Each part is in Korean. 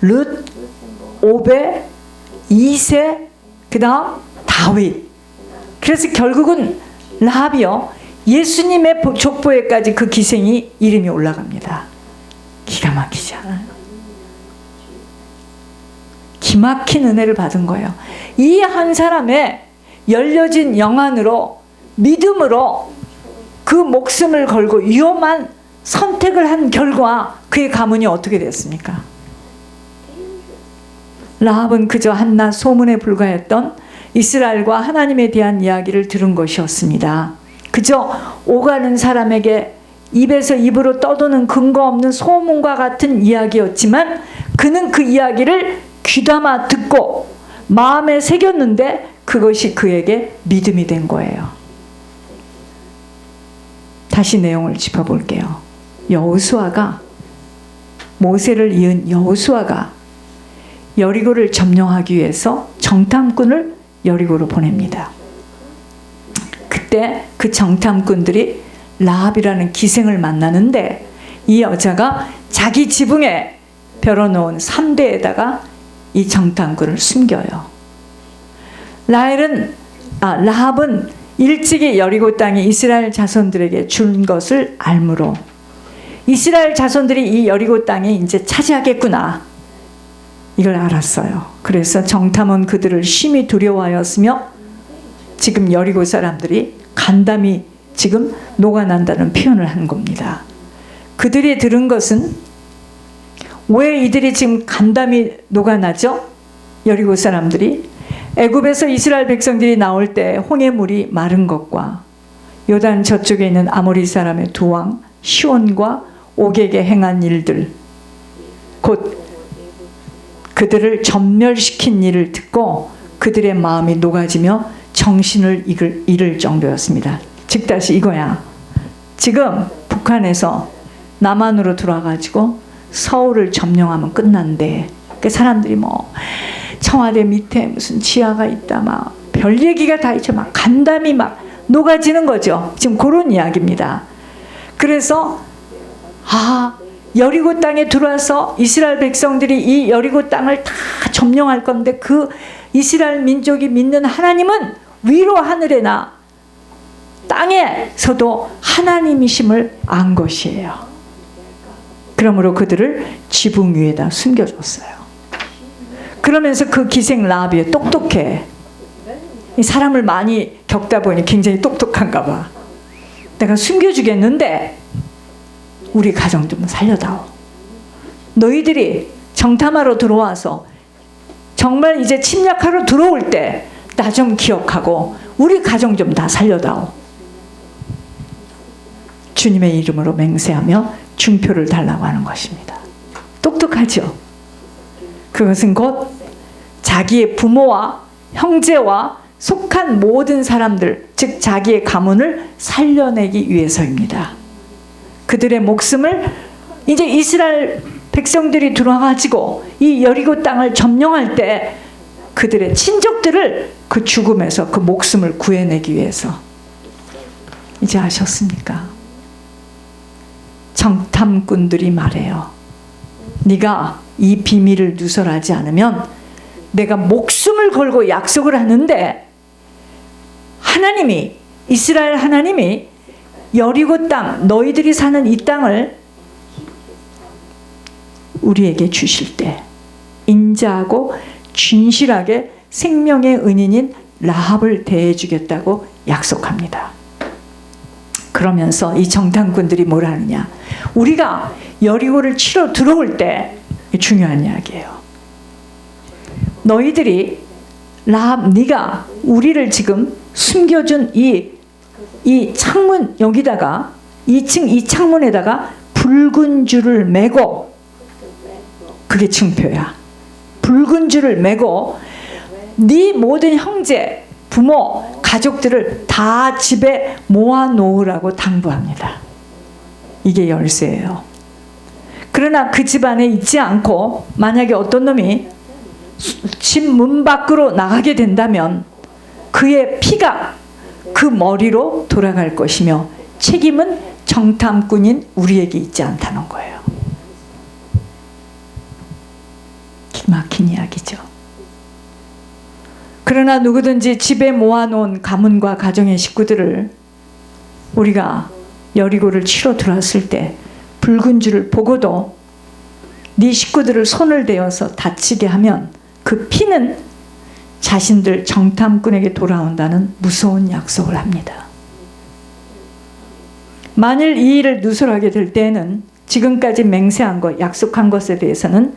룻, 오벳, 이세, 그 다음 다윗. 그래서 결국은 라합이요, 예수님의 족보에까지 그 기생이 이름이 올라갑니다. 기가 막히지 않아요? 기막힌 은혜를 받은 거예요. 이 한 사람의 열려진 영안으로, 믿음으로 그 목숨을 걸고 위험한 선택을 한 결과 그의 가문이 어떻게 됐습니까? 라합은 그저 한낱 소문에 불과했던 이스라엘과 하나님에 대한 이야기를 들은 것이었습니다. 그저 오가는 사람에게 입에서 입으로 떠도는 근거 없는 소문과 같은 이야기였지만 그는 그 이야기를 귀담아 듣고 마음에 새겼는데 그것이 그에게 믿음이 된 거예요. 다시 내용을 짚어볼게요. 여호수아가, 모세를 이은 여호수아가 여리고를 점령하기 위해서 정탐꾼을 여리고로 보냅니다. 그때 그 정탐꾼들이 라합이라는 기생을 만나는데 이 여자가 자기 지붕에 벼러놓은 삼대에다가 이 정탐꾼을 숨겨요. 라합은 일찍이 여리고 땅이 이스라엘 자손들에게 준 것을 알므로 이스라엘 자손들이 이 여리고 땅에 이제 차지하겠구나, 이걸 알았어요. 그래서 정탐은 그들을 심히 두려워하였으며 지금 여리고 사람들이 간담이 지금 녹아난다는 표현을 한 겁니다. 그들이 들은 것은, 왜 이들이 지금 간담이 녹아나죠? 여리고 사람들이 애굽에서 이스라엘 백성들이 나올 때 홍해물이 마른 것과 요단 저쪽에 있는 아모리 사람의 두 왕 시온과 옥에게 행한 일들, 곧 그들을 전멸시킨 일을 듣고 그들의 마음이 녹아지며 정신을 잃을 정도였습니다. 즉 다시 이거야. 지금 북한에서 남한으로 들어와가지고 서울을 점령하면 끝난대. 그 사람들이 뭐 청와대 밑에 무슨 지하가 있다, 막 별 얘기가 다 있죠. 막 간담이 막 녹아지는 거죠. 지금 그런 이야기입니다. 그래서 여리고 땅에 들어와서 이스라엘 백성들이 이 여리고 땅을 다 점령할 건데 그 이스라엘 민족이 믿는 하나님은 위로 하늘에나 땅에서도 하나님이심을 안 것이에요. 그러므로 그들을 지붕 위에다 숨겨줬어요. 그러면서 그 기생 라합이 똑똑해. 이 사람을 많이 겪다 보니 굉장히 똑똑한가 봐. 내가 숨겨주겠는데 우리 가정 좀 살려다오. 너희들이 정탐하러 들어와서 정말 이제 침략하러 들어올 때 나 좀 기억하고 우리 가정 좀 다 살려다오. 주님의 이름으로 맹세하며 중표를 달라고 하는 것입니다. 똑똑하죠? 그것은 곧 자기의 부모와 형제와 속한 모든 사람들, 즉 자기의 가문을 살려내기 위해서입니다. 그들의 목숨을, 이제 이스라엘 백성들이 들어와가지고 이 여리고 땅을 점령할 때 그들의 친족들을 그 죽음에서 그 목숨을 구해내기 위해서. 이제 아셨습니까? 정탐꾼들이 말해요. 네가 이 비밀을 누설하지 않으면 내가 목숨을 걸고 약속을 하는데 하나님이, 이스라엘 하나님이 여리고 땅, 너희들이 사는 이 땅을 우리에게 주실 때 인자하고 진실하게 생명의 은인인 라합을 대해주겠다고 약속합니다. 그러면서 이 정탐꾼들이 뭘 하느냐, 우리가 여리고를 치러 들어올 때, 중요한 이야기예요. 너희들이 라합, 네가 우리를 지금 숨겨준 이 창문, 여기다가 2층 이 창문에다가 붉은 줄을 매고, 그게 증표야. 붉은 줄을 매고 네 모든 형제, 부모, 가족들을 다 집에 모아놓으라고 당부합니다. 이게 열쇠예요. 그러나 그 집 안에 있지 않고 만약에 어떤 놈이 집 문 밖으로 나가게 된다면 그의 피가 그 머리로 돌아갈 것이며 책임은 정탐꾼인 우리에게 있지 않다는 거예요. 기막힌 이야기죠. 그러나 누구든지 집에 모아놓은 가문과 가정의 식구들을 우리가 여리고를 치러 들어왔을 때 붉은 줄을 보고도 네 식구들을 손을 대어서 다치게 하면 그 피는 자신들 정탐꾼에게 돌아온다는 무서운 약속을 합니다. 만일 이 일을 누설하게 될 때에는 지금까지 맹세한 것, 약속한 것에 대해서는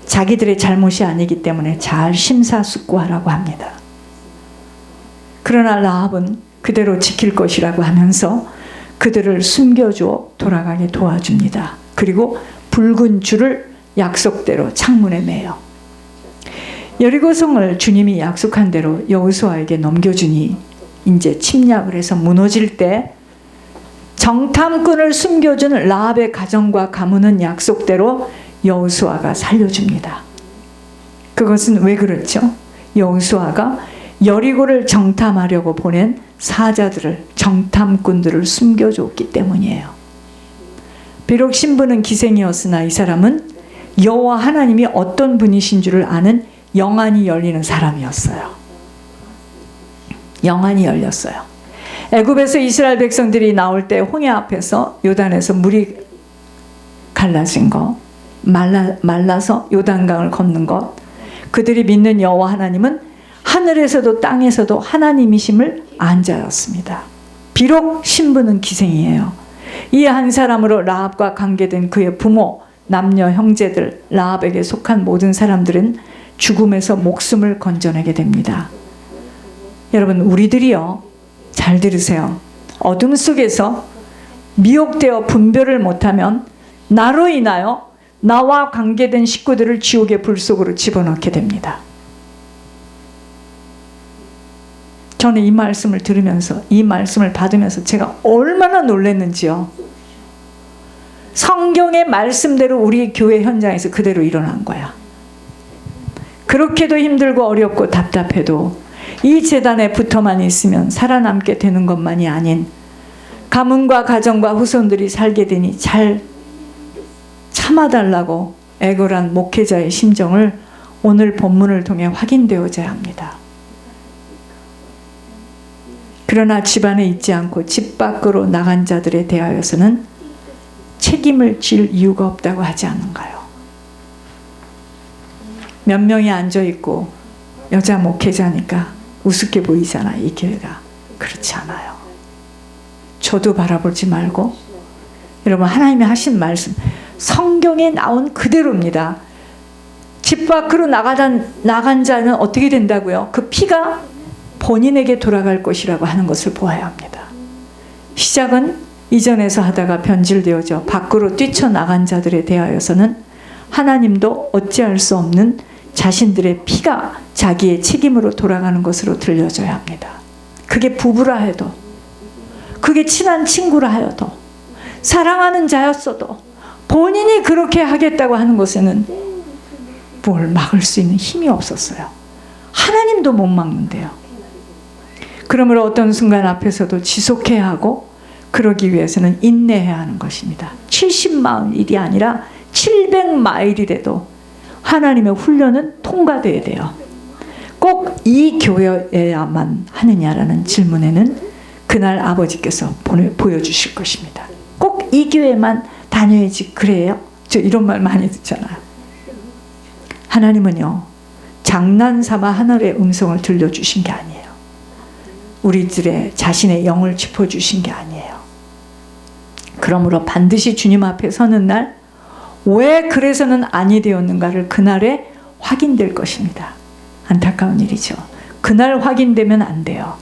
자기들의 잘못이 아니기 때문에 잘 심사숙고하라고 합니다. 그러나 라합은 그대로 지킬 것이라고 하면서 그들을 숨겨주어 돌아가게 도와줍니다. 그리고 붉은 줄을 약속대로 창문에 매요. 여리고성을 주님이 약속한 대로 여호수아에게 넘겨주니 이제 침략을 해서 무너질 때 정탐꾼을 숨겨준 라합의 가정과 가문은 약속대로 여호수아가 살려줍니다. 그것은 왜 그렇죠? 여호수아가 여리고를 정탐하려고 보낸 사자들을, 정탐꾼들을 숨겨줬기 때문이에요. 비록 신부는 기생이었으나 이 사람은 여호와 하나님이 어떤 분이신 줄을 아는 영안이 열리는 사람이었어요. 영안이 열렸어요. 애굽에서 이스라엘 백성들이 나올 때 홍해 앞에서 요단에서 물이 갈라진 것, 말라서 요단강을 걷는 것, 그들이 믿는 여호와 하나님은 하늘에서도 땅에서도 하나님이심을 안 자였습니다. 비록 신부는 기생이에요. 이 한 사람으로 라합과 관계된 그의 부모, 남녀, 형제들, 라합에게 속한 모든 사람들은 죽음에서 목숨을 건져내게 됩니다. 여러분, 우리들이요, 잘 들으세요. 어둠 속에서 미혹되어 분별을 못하면 나로 인하여 나와 관계된 식구들을 지옥의 불 속으로 집어넣게 됩니다. 저는 이 말씀을 들으면서, 이 말씀을 받으면서 제가 얼마나 놀랐는지요. 성경의 말씀대로 우리 교회 현장에서 그대로 일어난 거야. 그렇게도 힘들고 어렵고 답답해도 이 제단에 붙어만 있으면 살아남게 되는 것만이 아닌 가문과 가정과 후손들이 살게 되니 잘 참아달라고 애걸한 목회자의 심정을 오늘 본문을 통해 확인되어져야 합니다. 그러나 집안에 있지 않고 집 밖으로 나간 자들에 대하여서는 책임을 질 이유가 없다고 하지 않는가요? 몇 명이 앉아있고 여자 목회자니까 우습게 보이잖아, 이 교회가. 그렇지 않아요. 저도 바라보지 말고, 여러분, 하나님이 하신 말씀 성경에 나온 그대로입니다. 집 밖으로 나간 자는 어떻게 된다고요? 그 피가 본인에게 돌아갈 것이라고 하는 것을 보아야 합니다. 시작은 이전에서 하다가 변질되어져 밖으로 뛰쳐나간 자들에 대하여서는 하나님도 어찌할 수 없는 자신들의 피가 자기의 책임으로 돌아가는 것으로 들려져야 합니다. 그게 부부라 해도, 그게 친한 친구라 하여도, 사랑하는 자였어도 본인이 그렇게 하겠다고 하는 것에는 뭘 막을 수 있는 힘이 없었어요. 하나님도 못 막는데요. 그러므로 어떤 순간 앞에서도 지속해야 하고, 그러기 위해서는 인내해야 하는 것입니다. 70마일이 아니라 700마일이라도 하나님의 훈련은 통과돼야 돼요. 꼭 이 교회에야만 하느냐라는 질문에는 그날 아버지께서 보여주실 것입니다. 꼭 이 교회만 다녀야지 그래요? 저 이런 말 많이 듣잖아요. 하나님은요, 장난삼아 하늘의 음성을 들려주신 게 아니에요. 우리들의 자신의 영을 짚어주신 게 아니에요. 그러므로 반드시 주님 앞에 서는 날, 왜 그래서는 아니 되었는가를 그날에 확인될 것입니다. 안타까운 일이죠. 그날 확인되면 안 돼요.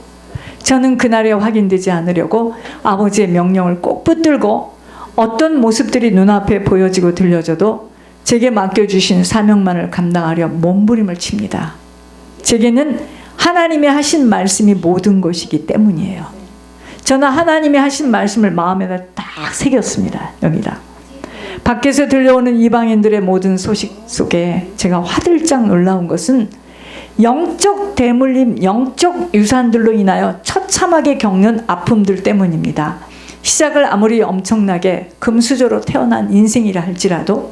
저는 그날에 확인되지 않으려고 아버지의 명령을 꼭 붙들고 어떤 모습들이 눈앞에 보여지고 들려져도 제게 맡겨주신 사명만을 감당하려 몸부림을 칩니다. 제게는 하나님이 하신 말씀이 모든 것이기 때문이에요. 저는 하나님이 하신 말씀을 마음에다 딱 새겼습니다. 여기다. 밖에서 들려오는 이방인들의 모든 소식 속에 제가 화들짝 놀라운 것은 영적 대물림, 영적 유산들로 인하여 처참하게 겪는 아픔들 때문입니다. 시작을 아무리 엄청나게 금수저로 태어난 인생이라 할지라도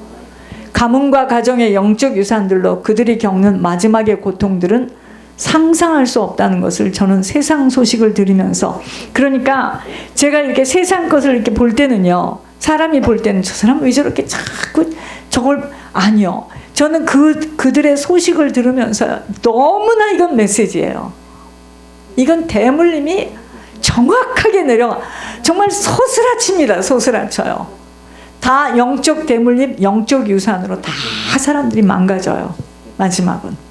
가문과 가정의 영적 유산들로 그들이 겪는 마지막의 고통들은 상상할 수 없다는 것을 저는 세상 소식을 들으면서, 그러니까 제가 이렇게 세상 것을 이렇게 볼 때는요, 사람이 볼 때는 저 사람 왜 저렇게 자꾸 저걸, 아니요. 저는 그들의 소식을 들으면서 너무나 이건 메시지예요. 이건 대물림이 정확하게 내려가, 정말 소스라칩니다. 소스라쳐요. 다 영적 대물림, 영적 유산으로 다 사람들이 망가져요. 마지막은.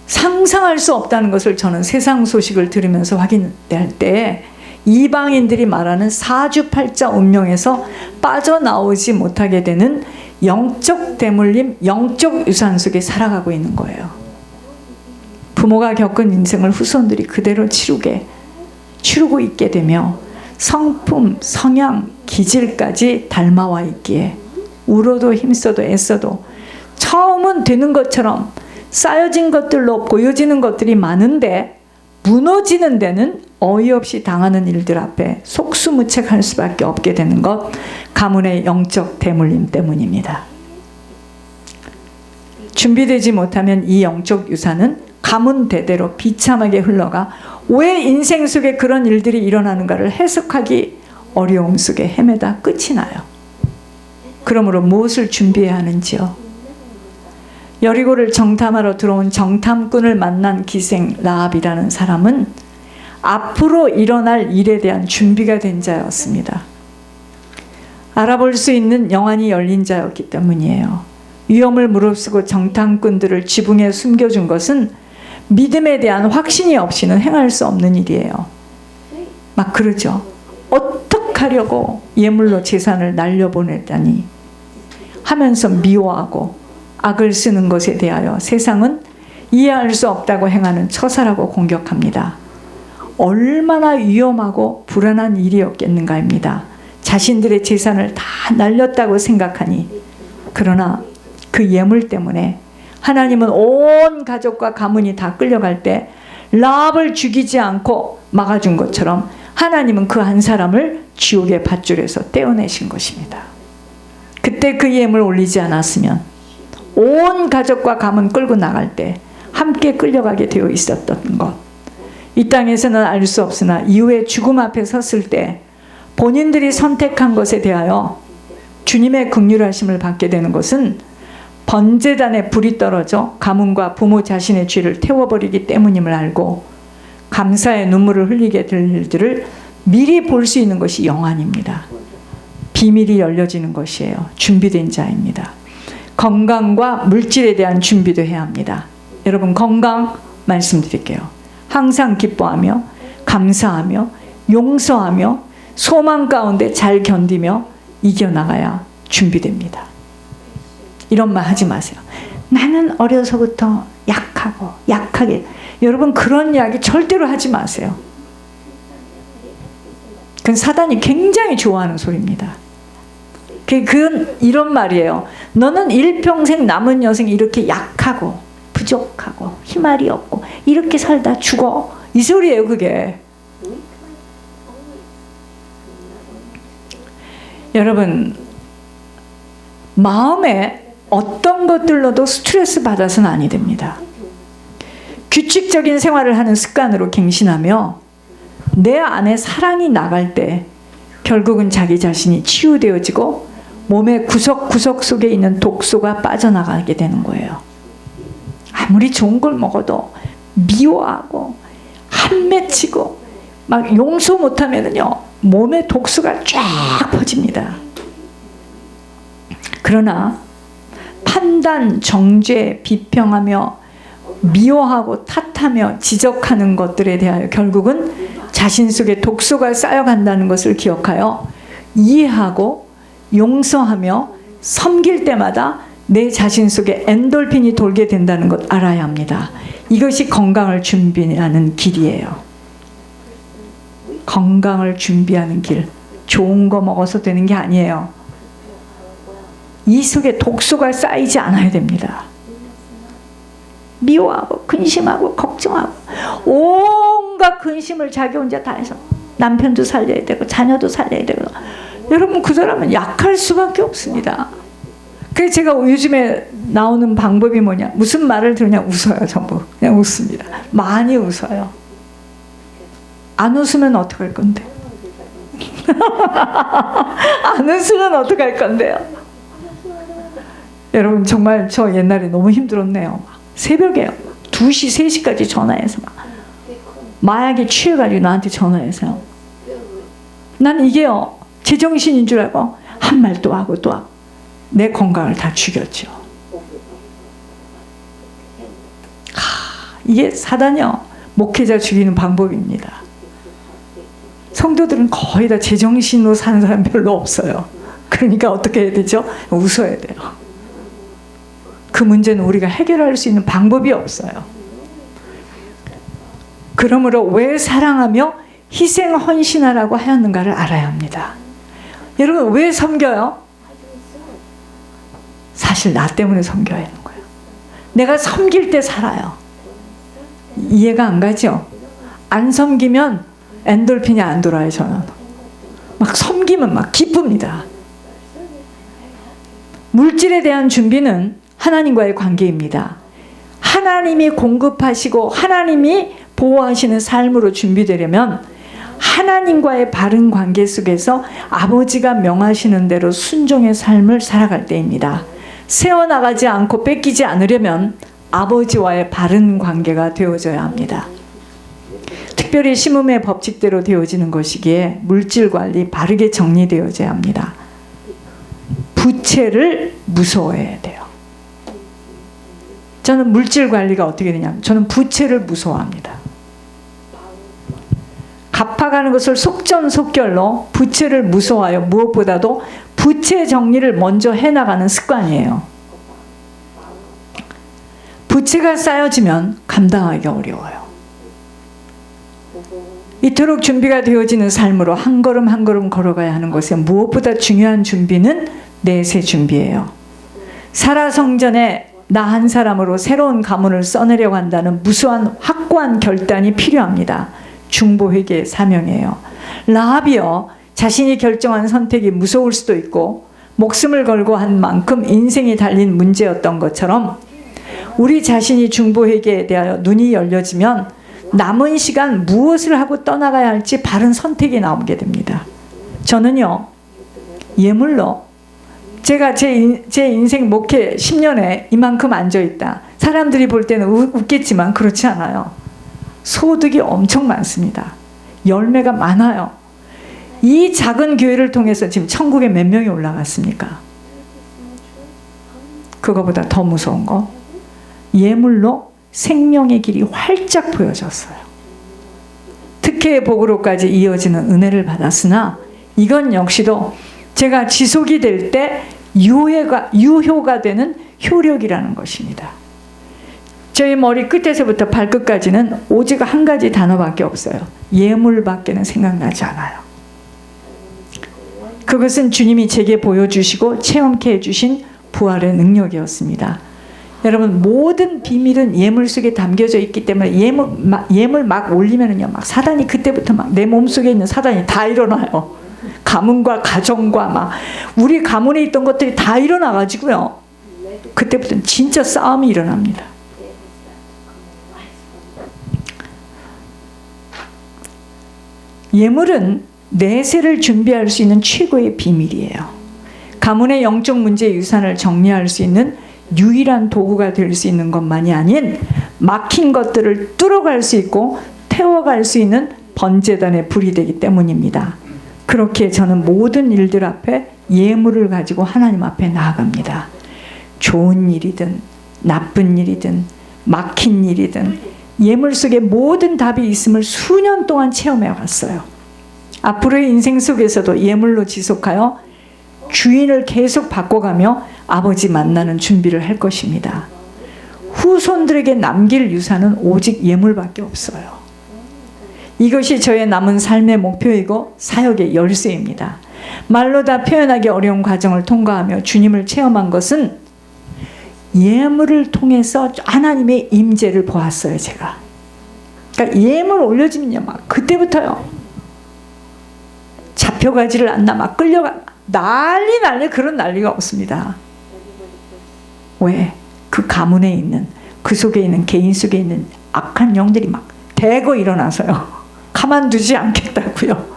상상할 수 없다는 것을 저는 세상 소식을 들으면서 확인할 때 이방인들이 말하는 사주팔자 운명에서 빠져나오지 못하게 되는 영적 대물림, 영적 유산 속에 살아가고 있는 거예요. 부모가 겪은 인생을 후손들이 그대로 치르고 있게 되며 성품, 성향, 기질까지 닮아와 있기에 울어도 힘써도 애써도 처음은 되는 것처럼 쌓여진 것들로 보여지는 것들이 많은데 무너지는 데는 어이없이 당하는 일들 앞에 속수무책할 수밖에 없게 되는 것, 가문의 영적 대물림 때문입니다. 준비되지 못하면 이 영적 유산은 가문 대대로 비참하게 흘러가 왜 인생 속에 그런 일들이 일어나는가를 해석하기 어려움 속에 헤매다 끝이 나요. 그러므로 무엇을 준비해야 하는지요? 여리고를 정탐하러 들어온 정탐꾼을 만난 기생 라합이라는 사람은 앞으로 일어날 일에 대한 준비가 된 자였습니다. 알아볼 수 있는 영안이 열린 자였기 때문이에요. 위험을 무릅쓰고 정탐꾼들을 지붕에 숨겨준 것은 믿음에 대한 확신이 없이는 행할 수 없는 일이에요. 막 그러죠. 어떡하려고 예물로 재산을 날려보냈다니 하면서 미워하고 악을 쓰는 것에 대하여 세상은 이해할 수 없다고 행하는 처사라고 공격합니다. 얼마나 위험하고 불안한 일이었겠는가입니다. 자신들의 재산을 다 날렸다고 생각하니, 그러나 그 예물 때문에 하나님은 온 가족과 가문이 다 끌려갈 때 라합을 죽이지 않고 막아준 것처럼 하나님은 그 한 사람을 지옥의 밧줄에서 떼어내신 것입니다. 그때 그 예물 올리지 않았으면 온 가족과 가문 끌고 나갈 때 함께 끌려가게 되어 있었던 것, 이 땅에서는 알 수 없으나 이후에 죽음 앞에 섰을 때 본인들이 선택한 것에 대하여 주님의 긍휼하심을 받게 되는 것은 번제단에 불이 떨어져 가문과 부모 자신의 죄를 태워버리기 때문임을 알고 감사의 눈물을 흘리게 될 일들을 미리 볼 수 있는 것이 영안입니다. 비밀이 열려지는 것이에요. 준비된 자입니다. 건강과 물질에 대한 준비도 해야 합니다. 여러분, 건강 말씀드릴게요. 항상 기뻐하며 감사하며 용서하며 소망 가운데 잘 견디며 이겨나가야 준비됩니다. 이런 말 하지 마세요. 나는 어려서부터 약하게. 여러분, 그런 이야기 절대로 하지 마세요. 그건 사단이 굉장히 좋아하는 소리입니다. 그건 이런 말이에요. 너는 일평생 남은 여생 이렇게 약하고 부족하고 희말이 없고 이렇게 살다 죽어. 이 소리예요, 그게. 여러분, 마음에 어떤 것들로도 스트레스 받아서는 아니 됩니다. 규칙적인 생활을 하는 습관으로 갱신하며 내 안에 사랑이 나갈 때 결국은 자기 자신이 치유되어지고 몸의 구석구석 속에 있는 독소가 빠져나가게 되는 거예요. 아무리 좋은 걸 먹어도 미워하고 한맺히고 막 용서 못하면은요, 몸에 독소가 쫙 퍼집니다. 그러나 판단, 정죄, 비평하며 미워하고 탓하며 지적하는 것들에 대하여 결국은 자신 속에 독소가 쌓여간다는 것을 기억하여 이해하고 용서하며 섬길 때마다 내 자신 속에 엔돌핀이 돌게 된다는 것 알아야 합니다. 이것이 건강을 준비하는 길이에요. 건강을 준비하는 길. 좋은 거 먹어서 되는 게 아니에요. 이 속에 독소가 쌓이지 않아야 됩니다. 미워하고 근심하고 걱정하고 온갖 근심을 자기 혼자 다 해서 남편도 살려야 되고 자녀도 살려야 되고, 여러분, 그 사람은 약할 수밖에 없습니다. 그래서 제가 요즘에 나오는 방법이 뭐냐, 무슨 말을 들으냐 웃어요. 전부 그냥 웃습니다. 많이 웃어요. 안 웃으면 어떡할 건데? 안 웃으면 어떡할 건데요? 여러분, 정말 저 옛날에 너무 힘들었네요. 새벽에 2시, 3시까지 전화해서 마약에 취해가지고 나한테 전화해서요. 난 이게요, 제정신인 줄 알고 한 말 또 하고 또 하고 내 건강을 다 죽였죠. 이게 사단이요, 목회자 죽이는 방법입니다. 성도들은 거의 다 제정신으로 사는 사람 별로 없어요. 그러니까 어떻게 해야 되죠? 웃어야 돼요. 그 문제는 우리가 해결할 수 있는 방법이 없어요. 그러므로 왜 사랑하며 희생 헌신하라고 하였는가를 알아야 합니다. 여러분, 왜 섬겨요? 사실 나 때문에 섬겨야 하는 거예요. 내가 섬길 때 살아요. 이해가 안 가죠? 안 섬기면 엔돌핀이 안 돌아요. 저는 막 섬기면 막 기쁩니다. 물질에 대한 준비는 하나님과의 관계입니다. 하나님이 공급하시고 하나님이 보호하시는 삶으로 준비되려면 하나님과의 바른 관계 속에서 아버지가 명하시는 대로 순종의 삶을 살아갈 때입니다. 세워나가지 않고 뺏기지 않으려면 아버지와의 바른 관계가 되어져야 합니다. 특별히 심음의 법칙대로 되어지는 것이기에 물질 관리 바르게 정리되어져야 합니다. 부채를 무서워해야 돼요. 저는 물질 관리가 어떻게 되냐면 저는 부채를 무서워합니다. 갚아가는 것을 속전속결로 부채를 무서워하여 무엇보다도 부채 정리를 먼저 해나가는 습관이에요. 부채가 쌓여지면 감당하기 어려워요. 이토록 준비가 되어지는 삶으로 한 걸음 한 걸음 걸어가야 하는 것에 무엇보다 중요한 준비는 내세 준비예요. 살아성전에 나 한 사람으로 새로운 가문을 써내려고 한다는 무수한 확고한 결단이 필요합니다. 중보회개의 사명이에요. 라합이요, 자신이 결정한 선택이 무서울 수도 있고 목숨을 걸고 한 만큼 인생이 달린 문제였던 것처럼 우리 자신이 중보회개에 대하여 눈이 열려지면 남은 시간 무엇을 하고 떠나가야 할지 바른 선택이 나오게 됩니다. 저는요, 예물로 제가 제 인생 목회 10년에 이만큼 앉아있다. 사람들이 볼 때는 웃겠지만 그렇지 않아요. 소득이 엄청 많습니다. 열매가 많아요. 이 작은 교회를 통해서 지금 천국에 몇 명이 올라갔습니까? 그거보다 더 무서운 거, 예물로 생명의 길이 활짝 보여졌어요. 특혜의 복으로까지 이어지는 은혜를 받았으나 이건 역시도 제가 지속이 될 때 유효가 되는 효력이라는 것입니다. 저희 머리 끝에서부터 발끝까지는 오직 한 가지 단어밖에 없어요. 예물밖에는 생각나지 않아요. 그것은 주님이 제게 보여주시고 체험케 해주신 부활의 능력이었습니다. 여러분, 모든 비밀은 예물 속에 담겨져 있기 때문에 예물 막 올리면은요, 막 사단이 그때부터 막 내 몸속에 있는 사단이 다 일어나요. 가문과 가정과 막 우리 가문에 있던 것들이 다 일어나가지고요, 그때부터는 진짜 싸움이 일어납니다. 예물은 내세를 준비할 수 있는 최고의 비밀이에요. 가문의 영적 문제 유산을 정리할 수 있는 유일한 도구가 될 수 있는 것만이 아닌 막힌 것들을 뚫어갈 수 있고 태워갈 수 있는 번제단의 불이 되기 때문입니다. 그렇게 저는 모든 일들 앞에 예물을 가지고 하나님 앞에 나아갑니다. 좋은 일이든 나쁜 일이든 막힌 일이든 예물 속에 모든 답이 있음을 수년 동안 체험해 왔어요. 앞으로의 인생 속에서도 예물로 지속하여 주인을 계속 바꿔가며 아버지 만나는 준비를 할 것입니다. 후손들에게 남길 유산은 오직 예물밖에 없어요. 이것이 저의 남은 삶의 목표이고 사역의 열쇠입니다. 말로 다 표현하기 어려운 과정을 통과하며 주님을 체험한 것은 예물을 통해서 하나님의 임재를 보았어요. 제가. 그러니까 예물 올려지면요, 막 그때부터요, 잡혀가지를 않나, 막 끌려가, 난리 그런 난리가 없습니다. 왜? 그 가문에 있는, 그 속에 있는, 개인 속에 있는 악한 영들이 막 대거 일어나서요. 가만두지 않겠다고요.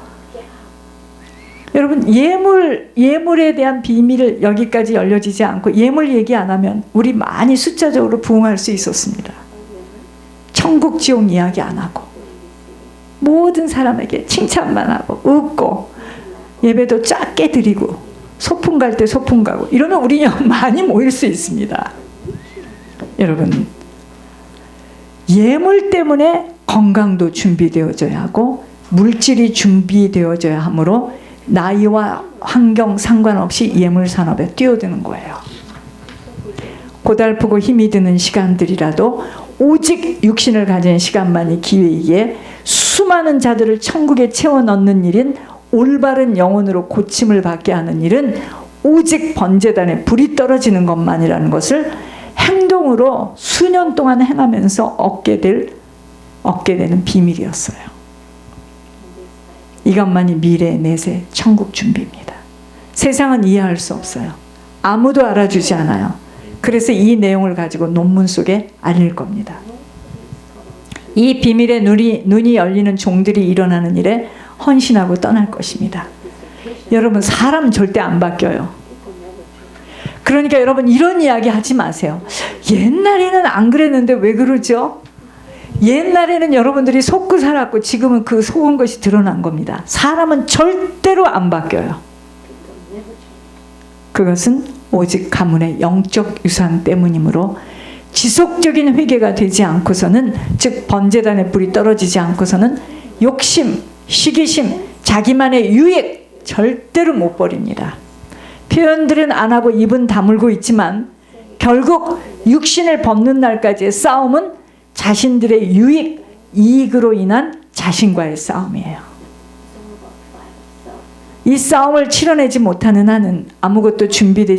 여러분, 예물에 대한 비밀을 여기까지 열려지지 않고 예물 얘기 안 하면 우리 많이 숫자적으로 부흥할 수 있었습니다. 천국 지옥 이야기 안 하고 모든 사람에게 칭찬만 하고 웃고 예배도 작게 드리고 소풍 갈 때 소풍 가고 이러면 우리 영 많이 모일 수 있습니다. 여러분, 예물 때문에 건강도 준비되어져야 하고 물질이 준비되어져야 하므로 나이와 환경 상관없이 예물 산업에 뛰어드는 거예요. 고달프고 힘이 드는 시간들이라도 오직 육신을 가진 시간만이 기회이기에 수많은 자들을 천국에 채워 넣는 일인 올바른 영혼으로 고침을 받게 하는 일은 오직 번제단에 불이 떨어지는 것만이라는 것을 행동으로 수년 동안 행하면서 얻게 되는 비밀이었어요. 이것만이 미래의 내세 천국 준비입니다. 세상은 이해할 수 없어요. 아무도 알아주지 않아요. 그래서 이 내용을 가지고 논문 속에 알릴 겁니다. 이 비밀의 눈이 열리는 종들이 일어나는 일에 헌신하고 떠날 것입니다. 여러분, 사람 절대 안 바뀌어요. 그러니까 여러분, 이런 이야기 하지 마세요. 옛날에는 안 그랬는데 왜 그러죠? 옛날에는 여러분들이 속고 살았고 지금은 그 속은 것이 드러난 겁니다. 사람은 절대로 안 바뀌어요. 그것은 오직 가문의 영적 유산 때문이므로 지속적인 회개가 되지 않고서는, 즉 번제단에 불이 떨어지지 않고서는 욕심, 시기심, 자기만의 유익 절대로 못 버립니다. 표현들은 안 하고 입은 다물고 있지만 결국 육신을 벗는 날까지의 싸움은 자신들의 유익, 이익으로 인한 자신과의 싸움이에요. 이 싸움을 치러내지 못하는 한은 아무것도 준비되지